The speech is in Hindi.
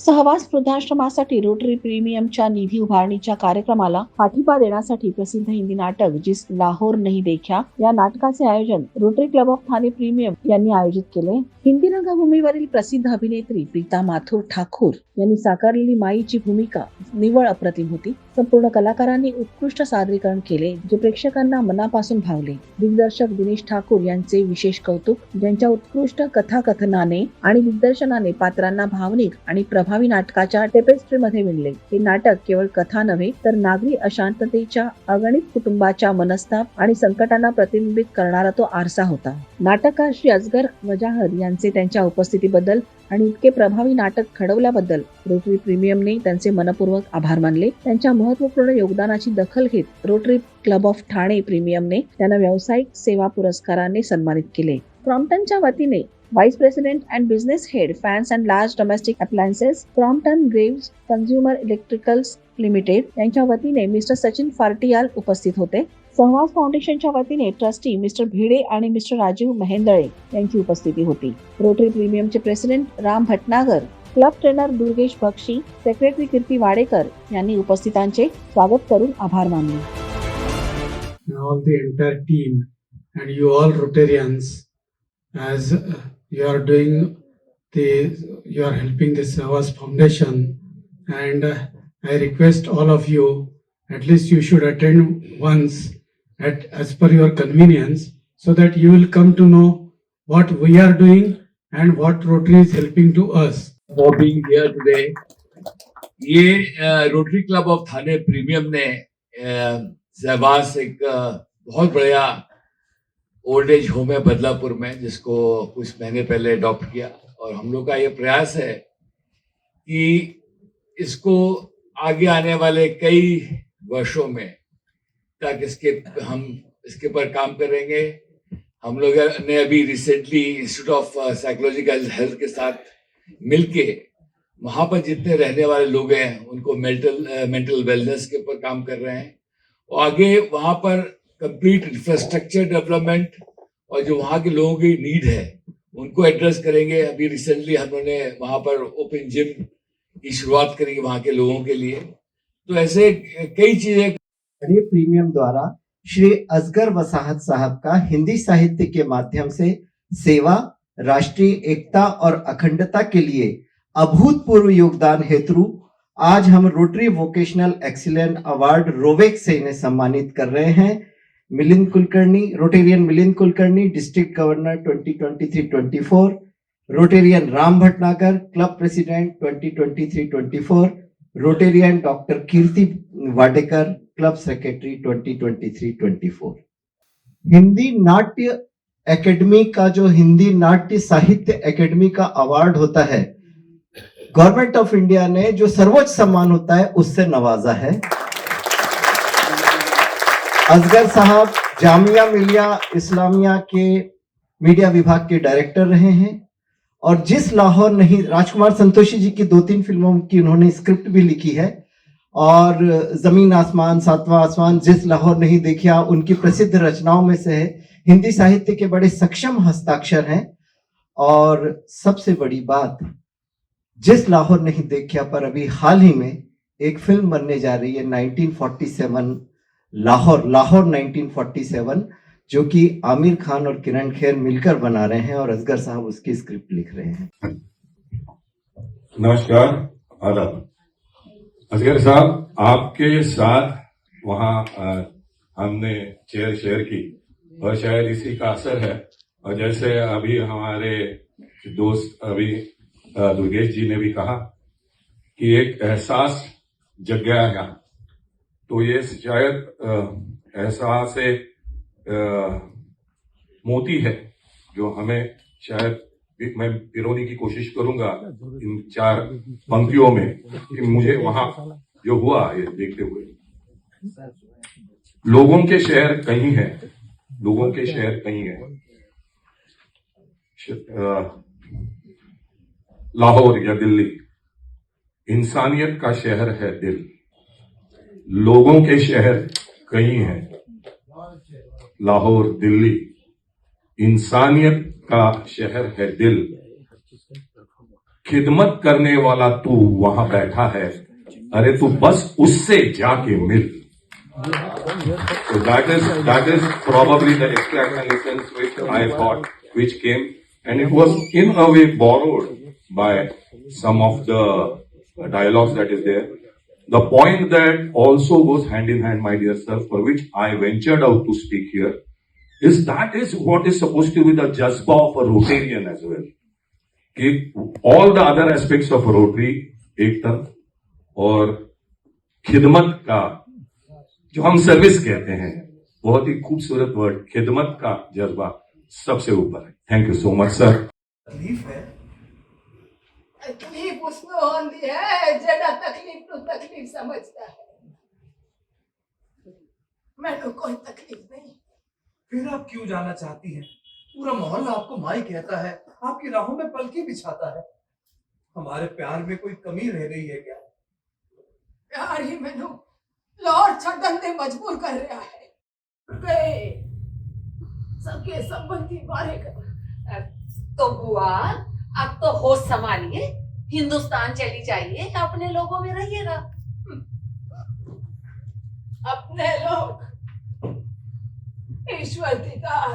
सहवास वृद्धाश्रमासाठी रोटरी प्रीमियमच्या निधी उभारणीच्या कार्यक्रमाला पाठिंबा देण्यासाठी प्रसिद्ध हिंदी नाटक जिस लाहोर नहीं देखा या नाटकाचे आयोजन rotary club of Thane premium यांनी आयोजित केले. हिंदी रंगभूमीवरील प्रसिद्ध अभिनेत्री प्रीता माथुर ठाकूर यांनी साकारलेली माईची भूमिका निव्वळ अप्रतिम होती. संपूर्ण कलाकारांनी उत्कृष्ट सादरीकरण केले जे प्रेक्षकांना मनापासून भावले. दिग्दर्शक दिनेश ठाकूर यांचे विशेष कौतुक. ज्यांच्या उत्कृष्ट कथाकथनाने आणि दिग्दर्शनाने पात्रांना भावनिक आणि प्रभावी नाटकाच्या टेपेस्ट्रीमध्ये विणले. हे नाटक केवळ कथा नव्हे तर नागरी अशांततेच्या, अगणित कुटुंबाच्या मनस्ताप आणि संकटांना प्रतिबिंबित करणारा तो आरसा होता. नाटककार श्री असगर वजाहर यांचे त्यांच्या उपस्थितीबद्दल आणि इतके प्रभावी नाटक घडवल्याबद्दल रोटरी प्रीमियमने त्यांचे मनपूर्वक आभार मानले. त्यांच्या महत्त्वपूर्ण योगदानाची दखल घेत रोटरी क्लब ऑफ ठाणे प्रीमियमने त्यांना व्यावसायिक सेवा पुरस्काराने सन्मानित केले. क्रॉम्प्टनच्या वतीने vice president and business head fans and large domestic appliances Crompton Graves consumer electricals limited यांच्या वतीने मिस्टर सचिन फार्टियाल उपस्थित होते. सहवास फाउंडेशनच्या वतीने ट्रस्टी मिस्टर भिडे आणि मिस्टर राजीव महेंदळे यांची उपस्थिती होती. रोटरी प्रीमियमचे president Ram Bhatnagar, club trainer Durgesh Bakshi, secretary Kirti Wadekar यांनी उपस्थितांचे स्वागत करून आभार मानले. All the entire team and you all Rotarians, as you are doing you are helping the Savas Foundation, and I request all of you, at least you should attend once as per your convenience, so that you will come to know what we are doing and what Rotary is helping to us. For being here today. ये rotary club of Thane premium ने सहवास एक बहुत बढ़िया ओल्ड एज होम है बदलापुर में, जिसको कुछ महीने पहले अडॉप्ट किया, और हम लोग का ये प्रयास है कि इसको आगे आने वाले कई वर्षों में तक हम इसके पर काम करेंगे. हम लोग ने अभी recently institute of psychological health के साथ मिलके वहां पर जितने रहने वाले लोग हैं उनको मेंटल वेलनेस के ऊपर काम कर रहे हैं, और आगे वहां पर कंप्लीट इंफ्रास्ट्रक्चर डेवलपमेंट और जो वहां के लोगों की नीड है उनको एड्रेस करेंगे. अभी रिसेंटली हमने वहां पर ओपन जिम की शुरुआत करी वहां के लोगों के लिए. तो ऐसे कई चीजें प्रीमियम द्वारा श्री असगर वसाहत साहब का हिंदी साहित्य के माध्यम से सेवा, राष्ट्रीय एकता और अखंडता के लिए अभूतपूर्व योगदान हेतु आज हम रोटरी वोकेशनल एक्सीलेंट अवार्ड रोवेक से इन्हें सम्मानित कर रहे हैं. Milind Kulkarni, Rotarian Milind Kulkarni, district governor 2023-24, Rotarian Ram Bhatnagar, club president 2023-24, Rotarian doctor Kirti Wadekar, club secretary 2023-24. Hindi नाट्य एकेडमी का जो हिंदी नाट्य साहित्य एकेडमी का अवार्ड होता है, गवर्नमेंट ऑफ इंडिया ने जो सर्वोच्च सम्मान होता है उससे नवाजा है. असगर साहब जामिया मिलिया इस्लामिया के मीडिया विभाग के डायरेक्टर रहे हैं, और जिस लाहौर नहीं, राजकुमार संतोषी जी की 2-3 फिल्मों की उन्होंने स्क्रिप्ट भी लिखी है, और जमीन आसमान, सातवां आसमान, जिस लाहौर नहीं देखा उनकी प्रसिद्ध रचनाओं में से है. हिंदी साहित्य के बड़े सक्षम हस्ताक्षर हैं, और सबसे बड़ी बात, जिस लाहौर नहीं देखा पर अभी हाल ही में एक फिल्म बनने जा रही है 1947 लाहौर 1947, जो कि आमिर खान और किरण खेर मिलकर बना रहे हैं, और असगर साहब उसकी स्क्रिप्ट लिख रहे हैं. नमस्कार, आदाब. असगर साहब, आपके साथ वहाँ हमने चेयर शेयर की, और शायद इसी का असर है. और जैसे अभी हमारे दोस्त अभी दुर्गेश जी ने भी कहा कि एक एहसास जग गया है, तो ये शायद एहसास मोती है जो हमें शायद मैं पिरोने की कोशिश करूंगा इन 4 पंक्तियों में, कि मुझे वहां जो हुआ ये देखते हुए. लोगों के शहर कहीं है, लोगों के शहर कहीं है. लाहौर या दिल्ली, इंसानियत का शहर है दिल. लोगों के शहर कहीं है, लाहौर दिल्ली, इंसानियत का शहर है दिल. खिदमत करने वाला तू वहां बैठा है, अरे तू बस उससे जाके मिल. So that is probably the extra license which I thought, which came, and it was in a way borrowed by some of the dialogues that is there. The point that also goes hand in hand, my dear sir, for which I ventured out to speak here, is that is what is supposed to be the jazba of a Rotarian as well. कि all the other aspects of Rotary एक तरफ, और खिदमत का जो हम सर्विस कहते हैं, बहुत ही खूबसूरत वर्ड, खिदमत का जज्बा सबसे ऊपर है. Thank you so much sir. तकलीफ है तकलीफ उसको होती है जड़ा तकलीफ तो तकलीफ समझता है. मैंने कोई तकलीफ नहीं. फिर आप क्यों जाना चाहती हैं? पूरा मोहल्ला आपको माई कहता है, आपकी राहों में पलकी बिछाता है. हमारे प्यार में कोई कमी रह गई है क्या? प्यार ही मैनू लाहौर छड्डन ते मजबूर कर रहा है. गए सबके संबंधी मारे गए. तो बुआ अब तो होश संभालिए, हिंदुस्तान चली जाइए, अपने लोगों में रहिएगा. अपने लोग ईश्वर दीदार